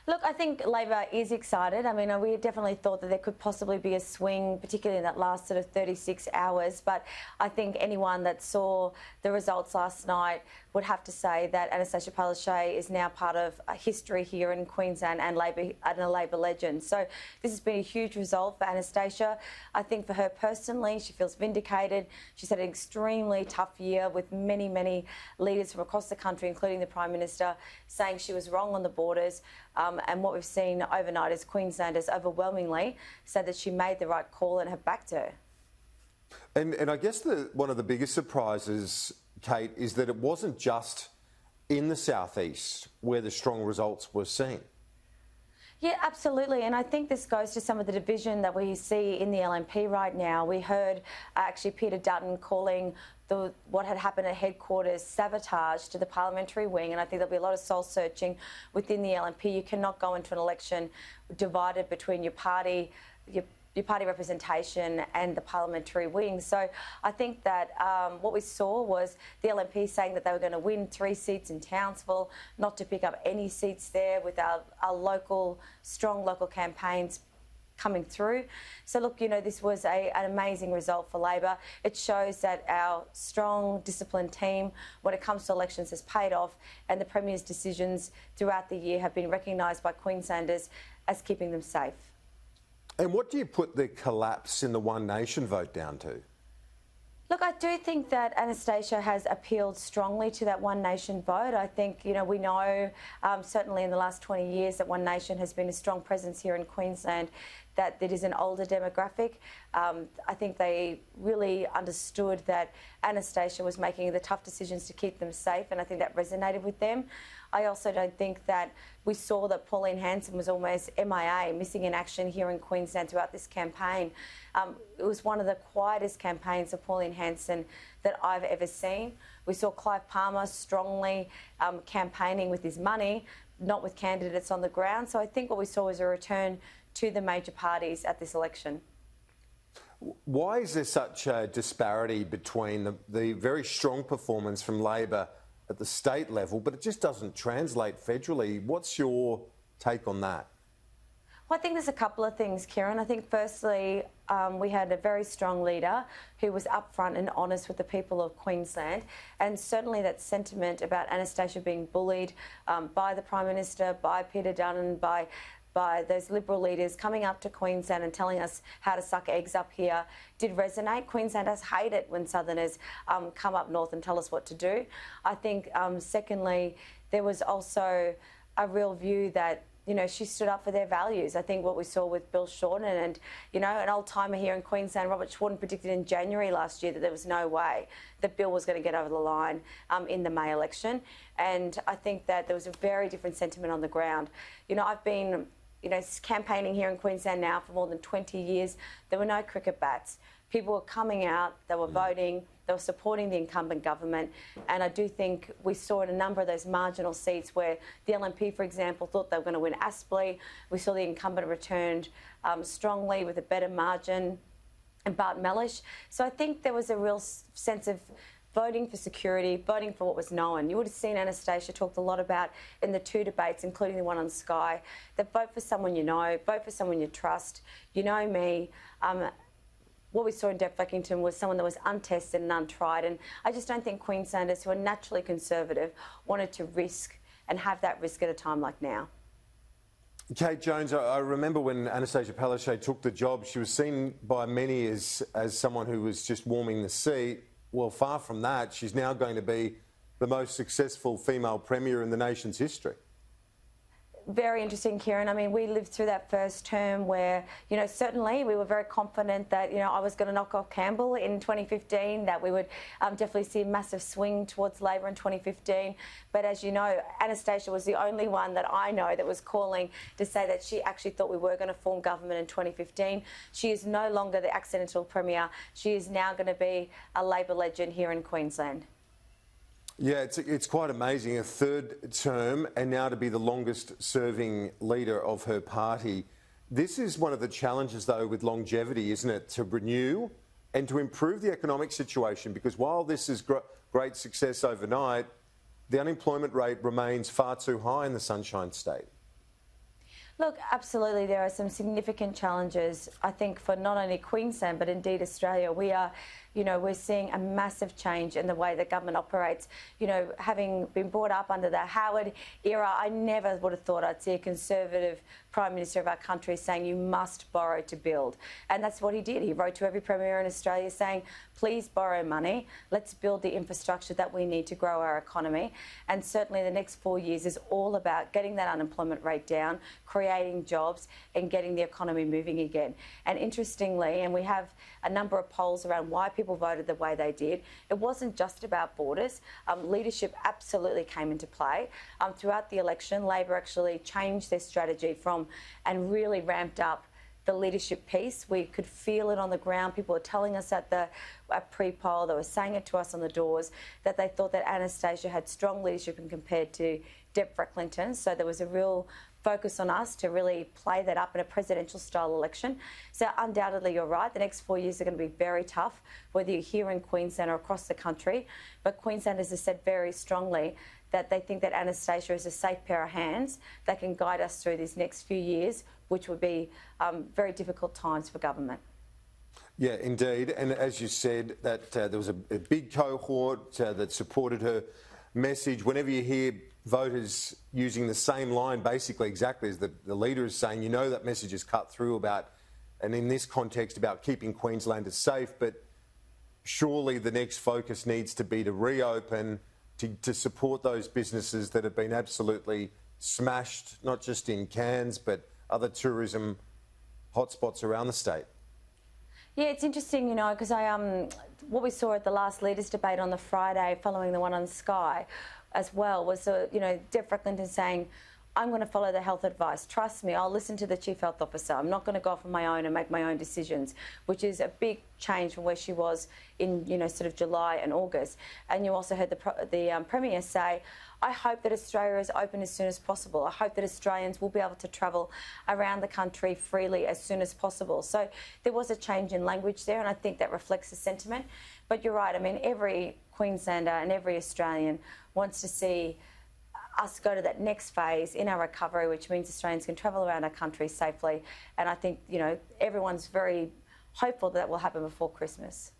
Look, I think Labor is excited. I mean, we definitely thought that there could possibly be a swing, particularly in that last sort of 36 hours. But I think anyone that saw the results last night would have to say that Anastasia Palaszczuk is now part of history here in Queensland and a Labor legend. So this has been a huge result for Anastasia. I think for her personally, she feels vindicated. She's had an extremely tough year with many, many leaders from across the country, including the Prime Minister, saying she was wrong on the borders. And what we've seen overnight is Queenslanders overwhelmingly said that she made the right call and have backed her. And I guess one of the biggest surprises, Kate, is that it wasn't just in the southeast where the strong results were seen. Yeah, absolutely. And I think this goes to some of the division that we see in the LNP right now. We heard actually Peter Dutton calling what had happened at headquarters sabotage to the parliamentary wing, and I think there'll be a lot of soul searching within the LNP. You cannot go into an election divided between your party representation and the parliamentary wing. So I think that what we saw was the LNP saying that they were going to win 3 seats in Townsville, not to pick up any seats there with our strong local campaigns coming through. So look, this was an amazing result for Labor. It shows that our strong, disciplined team, when it comes to elections, has paid off, and the Premier's decisions throughout the year have been recognised by Queenslanders as keeping them safe. And what do you put the collapse in the One Nation vote down to? Look, I do think that Anastasia has appealed strongly to that One Nation vote. I think, we know certainly in the last 20 years that One Nation has been a strong presence here in Queensland, that it is an older demographic. I think they really understood that Anastasia was making the tough decisions to keep them safe, and I think that resonated with them. I also don't think that we saw that Pauline Hanson was almost MIA, missing in action here in Queensland throughout this campaign. It was one of the quietest campaigns of Pauline Hanson that I've ever seen. We saw Clive Palmer strongly campaigning with his money, not with candidates on the ground. So I think what we saw was a return to the major parties at this election. Why is there such a disparity between the very strong performance from Labor at the state level, but it just doesn't translate federally? What's your take on that? Well, I think there's a couple of things, Kieran. I think firstly, we had a very strong leader who was upfront and honest with the people of Queensland, and certainly that sentiment about Anastasia being bullied by the Prime Minister, by Peter Dutton, by those Liberal leaders coming up to Queensland and telling us how to suck eggs up here did resonate. Queenslanders hate it when Southerners come up north and tell us what to do. I think, secondly, there was also a real view that she stood up for their values. I think what we saw with Bill Shorten and, an old-timer here in Queensland, Robert Shorten, predicted in January last year that there was no way that Bill was going to get over the line in the May election. And I think that there was a very different sentiment on the ground. I've been campaigning here in Queensland now for more than 20 years. There were no cricket bats. People were coming out, they were voting, they were supporting the incumbent government. And I do think we saw in a number of those marginal seats where the LNP, for example, thought they were going to win Aspley. We saw the incumbent returned strongly with a better margin, and Bart Mellish. So I think there was a real sense of voting for security, voting for what was known. You would have seen Anastasia talked a lot about in the 2 debates, including the one on Sky, that vote for someone you know, vote for someone you trust. You know me. What we saw in Deb Fleckington was someone that was untested and untried, and I just don't think Queenslanders who are naturally conservative wanted to risk and have that risk at a time like now. Kate Jones, I remember when Anastasia Palaszczuk took the job, she was seen by many as someone who was just warming the seat. Well, far from that, she's now going to be the most successful female premier in the nation's history. Very interesting, Kieran. I mean, we lived through that first term where, certainly we were very confident that, I was going to knock off Campbell in 2015, that we would definitely see a massive swing towards Labor in 2015. But as you know, Anastasia was the only one that I know that was calling to say that she actually thought we were going to form government in 2015. She is no longer the accidental premier. She is now going to be a Labor legend here in Queensland. Yeah, it's quite amazing. A third term and now to be the longest serving leader of her party. This is one of the challenges, though, with longevity, isn't it? To renew and to improve the economic situation, because while this is great success overnight, the unemployment rate remains far too high in the Sunshine State. Look, absolutely, there are some significant challenges, I think, for not only Queensland, but indeed Australia. We are, we're seeing a massive change in the way the government operates. Having been brought up under the Howard era, I never would have thought I'd see a Conservative Prime Minister of our country saying you must borrow to build. And that's what he did. He wrote to every Premier in Australia saying, please borrow money. Let's build the infrastructure that we need to grow our economy. And certainly the next 4 years is all about getting that unemployment rate down, creating jobs and getting the economy moving again. And interestingly, and we have a number of polls around why people voted the way they did, it wasn't just about borders. Leadership absolutely came into play. Throughout the election, Labor actually changed their strategy and really ramped up the leadership piece. We could feel it on the ground. People were telling us at pre-poll, they were saying it to us on the doors, that they thought that Anastasia had strong leadership and compared to Deborah Clinton. So there was a real focus on us to really play that up in a presidential style election. So undoubtedly you're right, the next 4 years are going to be very tough, whether you're here in Queensland or across the country. But Queenslanders have said very strongly that they think that Anastasia is a safe pair of hands that can guide us through these next few years, which would be very difficult times for government. Yeah, indeed. And as you said, that there was a big cohort that supported her message. Whenever you hear voters using the same line, basically exactly as the leader is saying, that message is cut through about, and in this context, about keeping Queenslanders safe. But surely the next focus needs to be to reopen, to support those businesses that have been absolutely smashed, not just in Cairns, but other tourism hotspots around the state. Yeah, it's interesting, because what we saw at the last leaders' debate on the Friday, following the one on Sky, as well, was Deborah Clinton saying, I'm going to follow the health advice. Trust me, I'll listen to the Chief Health Officer. I'm not going to go off on my own and make my own decisions, which is a big change from where she was in, sort of July and August. And you also heard the Premier say, I hope that Australia is open as soon as possible. I hope that Australians will be able to travel around the country freely as soon as possible. So there was a change in language there, and I think that reflects the sentiment. But you're right, I mean, every Queenslander and every Australian wants to see us go to that next phase in our recovery, which means Australians can travel around our country safely. And I think, everyone's very hopeful that will happen before Christmas.